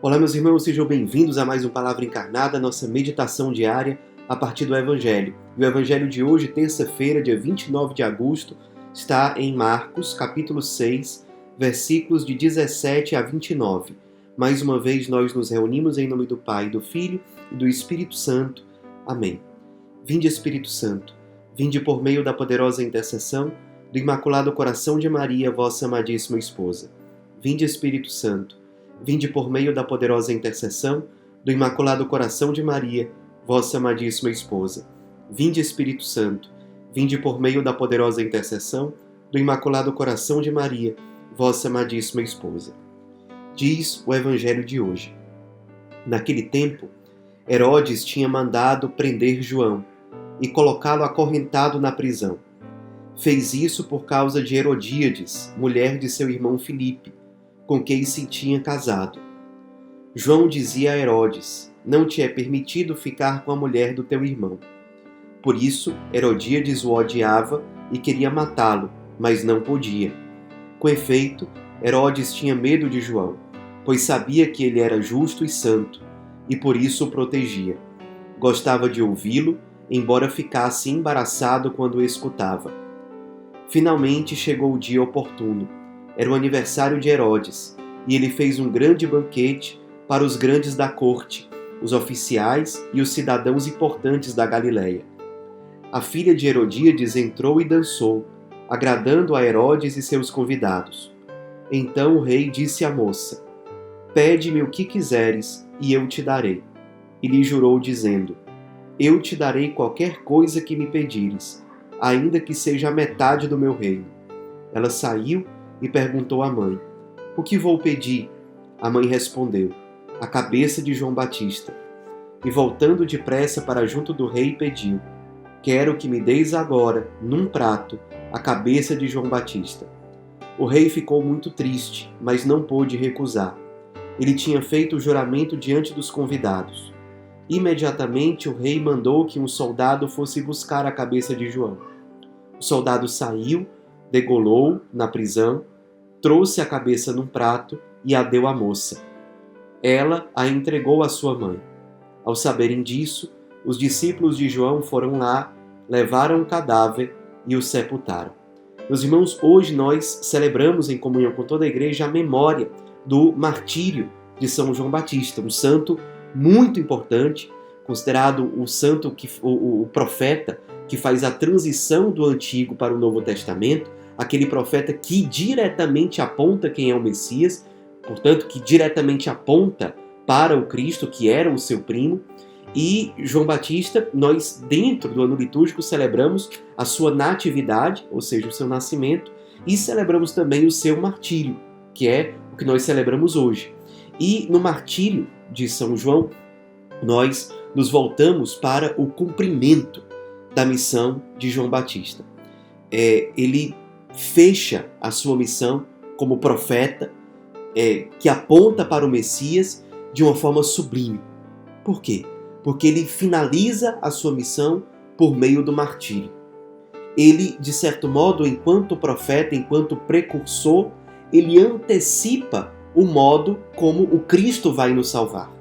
Olá, meus irmãos, sejam bem-vindos a mais um Palavra Encarnada, nossa meditação diária a partir do Evangelho. E o Evangelho de hoje, terça-feira, dia 29 de agosto, está em Marcos, capítulo 6, versículos de 17 a 29. Mais uma vez, nós nos reunimos em nome do Pai, do Filho e do Espírito Santo. Amém. Vinde, Espírito Santo, vinde por meio da poderosa intercessão do Imaculado Coração de Maria, vossa amadíssima esposa. Vinde, Espírito Santo, vinde por meio da poderosa intercessão do Imaculado Coração de Maria, vossa amadíssima esposa. Vinde, Espírito Santo, vinde por meio da poderosa intercessão do Imaculado Coração de Maria, vossa amadíssima esposa. Diz o Evangelho de hoje. Naquele tempo, Herodes tinha mandado prender João e colocá-lo acorrentado na prisão. Fez isso por causa de Herodíades, mulher de seu irmão Filipe, com quem se tinha casado. João dizia a Herodes: não te é permitido ficar com a mulher do teu irmão. Por isso, Herodíades o odiava e queria matá-lo, mas não podia. Com efeito, Herodes tinha medo de João, pois sabia que ele era justo e santo, e por isso o protegia. Gostava de ouvi-lo, embora ficasse embaraçado quando o escutava. Finalmente chegou o dia oportuno. Era o aniversário de Herodes, e ele fez um grande banquete para os grandes da corte, os oficiais e os cidadãos importantes da Galileia. A filha de Herodíades entrou e dançou, agradando a Herodes e seus convidados. Então o rei disse à moça: pede-me o que quiseres, e eu te darei. E lhe jurou, dizendo: eu te darei qualquer coisa que me pedires, ainda que seja a metade do meu reino. Ela saiu e perguntou à mãe: o que vou pedir? A mãe respondeu: a cabeça de João Batista. E voltando depressa para junto do rei, pediu: quero que me deis agora, num prato, a cabeça de João Batista. O rei ficou muito triste, mas não pôde recusar. Ele tinha feito o juramento diante dos convidados. Imediatamente o rei mandou que um soldado fosse buscar a cabeça de João. O soldado saiu, degolou na prisão, trouxe a cabeça num prato e a deu à moça. Ela a entregou à sua mãe. Ao saberem disso, os discípulos de João foram lá, levaram o cadáver e o sepultaram. Meus irmãos, hoje nós celebramos em comunhão com toda a igreja a memória do martírio de São João Batista, um santo muito importante, considerado o santo, o profeta que faz a transição do Antigo para o Novo Testamento, aquele profeta que diretamente aponta quem é o Messias, portanto, que diretamente aponta para o Cristo, que era o seu primo. E João Batista, nós dentro do ano litúrgico celebramos a sua natividade, ou seja, o seu nascimento, e celebramos também o seu martírio, que é o que nós celebramos hoje. E no martírio de São João, nós nos voltamos para o cumprimento da missão de João Batista. Ele fecha a sua missão como profeta, que aponta para o Messias de uma forma sublime. Por quê? Porque ele finaliza a sua missão por meio do martírio. Ele, de certo modo, enquanto profeta, enquanto precursor, ele antecipa o modo como o Cristo vai nos salvar.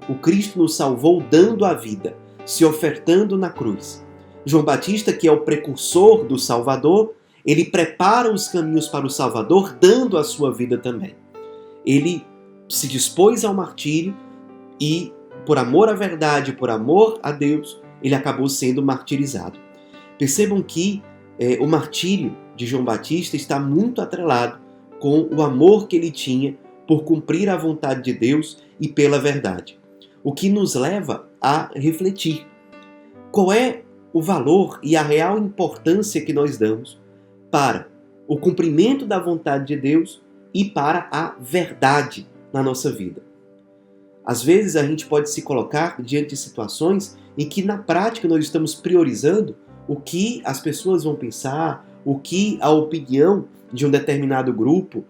O Cristo nos salvou dando a vida, se ofertando na cruz. João Batista, que é o precursor do Salvador, ele prepara os caminhos para o Salvador, dando a sua vida também. Ele se dispôs ao martírio e, por amor à verdade, por amor a Deus, ele acabou sendo martirizado. Percebam que o martírio de João Batista está muito atrelado com o amor que ele tinha por cumprir a vontade de Deus e pela verdade. O que nos leva a refletir qual é o valor e a real importância que nós damos para o cumprimento da vontade de Deus e para a verdade na nossa vida. Às vezes a gente pode se colocar diante de situações em que na prática nós estamos priorizando o que as pessoas vão pensar, o que a opinião de um determinado grupo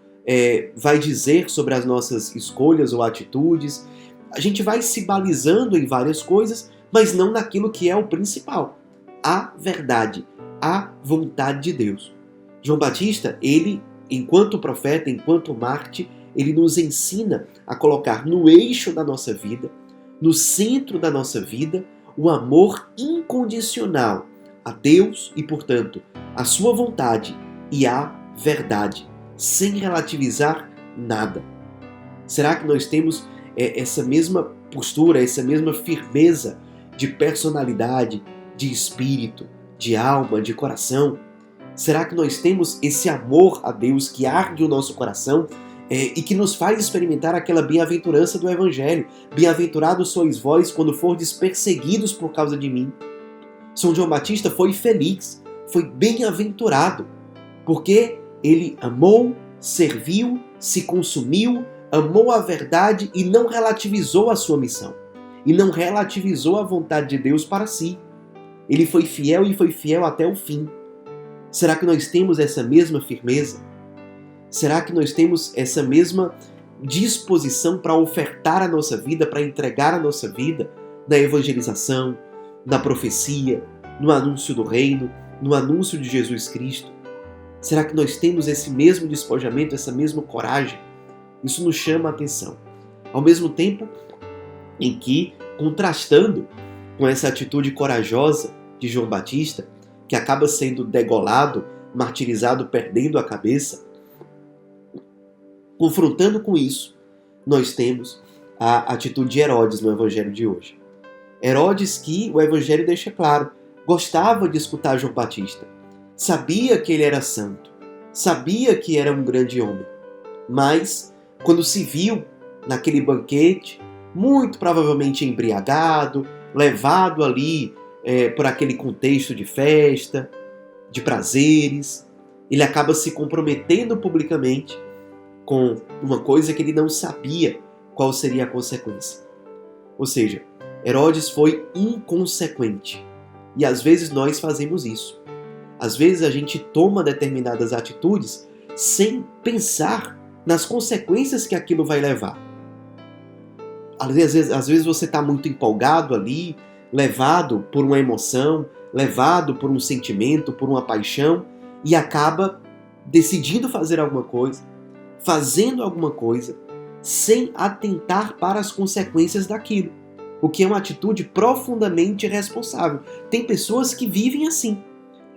vai dizer sobre as nossas escolhas ou atitudes. A gente vai se balizando em várias coisas, mas não naquilo que é o principal, a verdade, a vontade de Deus. João Batista, ele, enquanto profeta, enquanto mártir, ele nos ensina a colocar no eixo da nossa vida, no centro da nossa vida, o amor incondicional a Deus e, portanto, a sua vontade e a verdade, sem relativizar nada. Será que nós temos essa mesma postura, essa mesma firmeza de personalidade, de espírito, de alma, de coração? Será que nós temos esse amor a Deus que arde o nosso coração e que nos faz experimentar aquela bem-aventurança do Evangelho? Bem-aventurados sois vós quando fordes perseguidos por causa de mim. São João Batista foi feliz, foi bem-aventurado, porque ele amou, serviu, se consumiu, amou a verdade e não relativizou a sua missão. E não relativizou a vontade de Deus para si. Ele foi fiel e foi fiel até o fim. Será que nós temos essa mesma firmeza? Será que nós temos essa mesma disposição para ofertar a nossa vida, para entregar a nossa vida na evangelização, na profecia, no anúncio do reino, no anúncio de Jesus Cristo? Será que nós temos esse mesmo despojamento, essa mesma coragem? Isso nos chama a atenção. Ao mesmo tempo em que, contrastando com essa atitude corajosa de João Batista, que acaba sendo degolado, martirizado, perdendo a cabeça, confrontando com isso, nós temos a atitude de Herodes no Evangelho de hoje. Herodes, que o Evangelho deixa claro, gostava de escutar João Batista, sabia que ele era santo, sabia que era um grande homem, mas quando se viu naquele banquete, muito provavelmente embriagado, levado ali por aquele contexto de festa, de prazeres, ele acaba se comprometendo publicamente com uma coisa que ele não sabia qual seria a consequência. Ou seja, Herodes foi inconsequente. E às vezes nós fazemos isso. Às vezes a gente toma determinadas atitudes sem pensar nas consequências que aquilo vai levar. Às vezes você está muito empolgado ali, levado por uma emoção, levado por um sentimento, por uma paixão, e acaba decidindo fazer alguma coisa, fazendo alguma coisa, sem atentar para as consequências daquilo, o que é uma atitude profundamente irresponsável. Tem pessoas que vivem assim.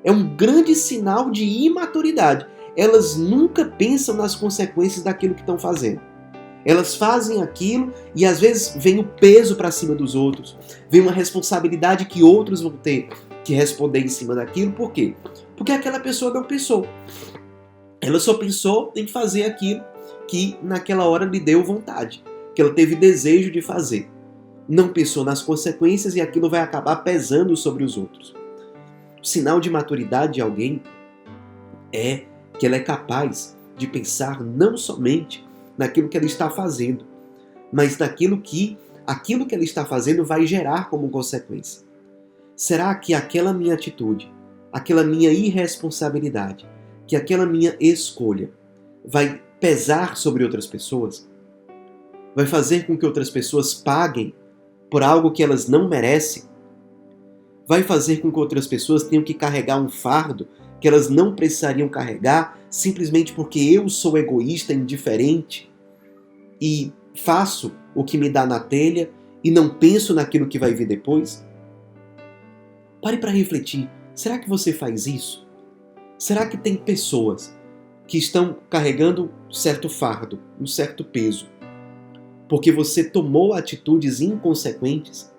É um grande sinal de imaturidade. Elas nunca pensam nas consequências daquilo que estão fazendo. Elas fazem aquilo e às vezes vem o peso para cima dos outros, vem uma responsabilidade que outros vão ter que responder em cima daquilo. Por quê? Porque aquela pessoa não pensou. Ela só pensou em fazer aquilo que naquela hora lhe deu vontade, que ela teve desejo de fazer. Não pensou nas consequências e aquilo vai acabar pesando sobre os outros. O sinal de maturidade de alguém é que ela é capaz de pensar não somente naquilo que ela está fazendo, mas naquilo que ela está fazendo vai gerar como consequência. Será que aquela minha atitude, aquela minha irresponsabilidade, que aquela minha escolha vai pesar sobre outras pessoas? Vai fazer com que outras pessoas paguem por algo que elas não merecem? Vai fazer com que outras pessoas tenham que carregar um fardo que elas não precisariam carregar simplesmente porque eu sou egoísta, indiferente e faço o que me dá na telha e não penso naquilo que vai vir depois? Pare para refletir. Será que você faz isso? Será que tem pessoas que estão carregando um certo fardo, um certo peso, porque você tomou atitudes inconsequentes,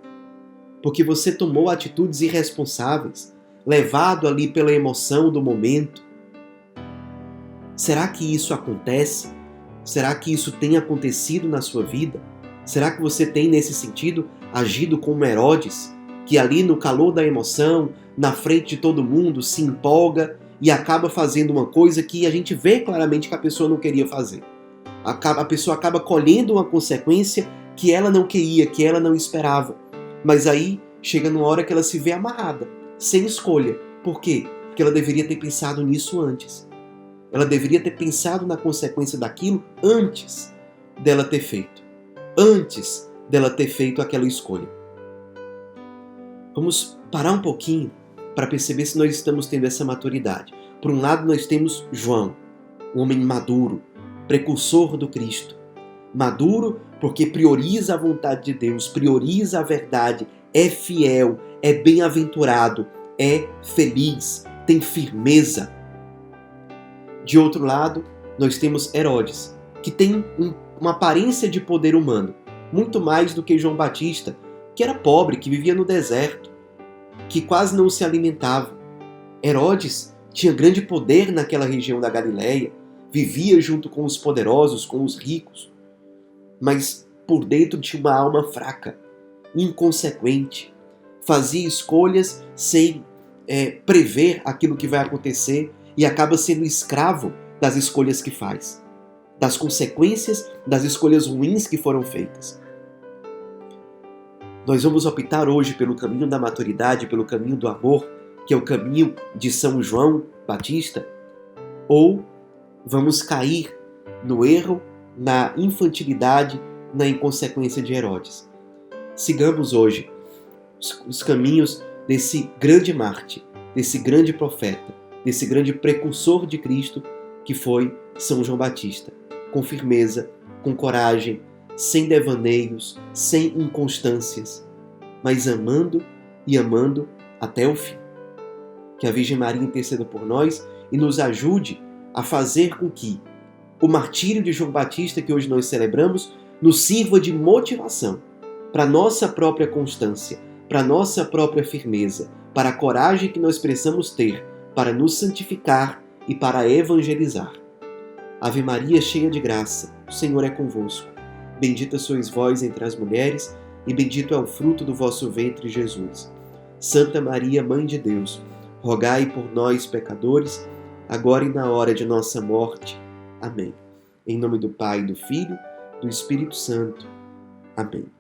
porque você tomou atitudes irresponsáveis, levado ali pela emoção do momento? Será que isso acontece? Será que isso tem acontecido na sua vida? Será que você tem, nesse sentido, agido como Herodes, que ali no calor da emoção, na frente de todo mundo, se empolga e acaba fazendo uma coisa que a gente vê claramente que a pessoa não queria fazer? A pessoa acaba colhendo uma consequência que ela não queria, que ela não esperava. Mas aí chega numa hora que ela se vê amarrada, sem escolha. Por quê? Porque ela deveria ter pensado nisso antes. Ela deveria ter pensado na consequência daquilo antes dela ter feito. Antes dela ter feito aquela escolha. Vamos parar um pouquinho para perceber se nós estamos tendo essa maturidade. Por um lado, nós temos João, um homem maduro, precursor do Cristo. Maduro porque prioriza a vontade de Deus, prioriza a verdade, é fiel, é bem-aventurado, é feliz, tem firmeza. De outro lado, nós temos Herodes, que tem uma aparência de poder humano, muito mais do que João Batista, que era pobre, que vivia no deserto, que quase não se alimentava. Herodes tinha grande poder naquela região da Galileia, vivia junto com os poderosos, com os ricos, mas por dentro tinha uma alma fraca, inconsequente, fazia escolhas sem prever aquilo que vai acontecer e acaba sendo escravo das escolhas que faz, das consequências das escolhas ruins que foram feitas. Nós vamos optar hoje pelo caminho da maturidade, pelo caminho do amor, que é o caminho de São João Batista, ou vamos cair no erro, na infantilidade, na inconsequência de Herodes. Sigamos hoje os caminhos desse grande mártir, desse grande profeta, desse grande precursor de Cristo que foi São João Batista, com firmeza, com coragem, sem devaneios, sem inconstâncias, mas amando e amando até o fim. Que a Virgem Maria interceda por nós e nos ajude a fazer com que o martírio de João Batista que hoje nós celebramos nos sirva de motivação para a nossa própria constância, para a nossa própria firmeza, para a coragem que nós precisamos ter para nos santificar e para evangelizar. Ave Maria, cheia de graça, o Senhor é convosco. Bendita sois vós entre as mulheres, e bendito é o fruto do vosso ventre, Jesus. Santa Maria, Mãe de Deus, rogai por nós, pecadores, agora e na hora de nossa morte. Amém. Em nome do Pai, do Filho, do Espírito Santo. Amém.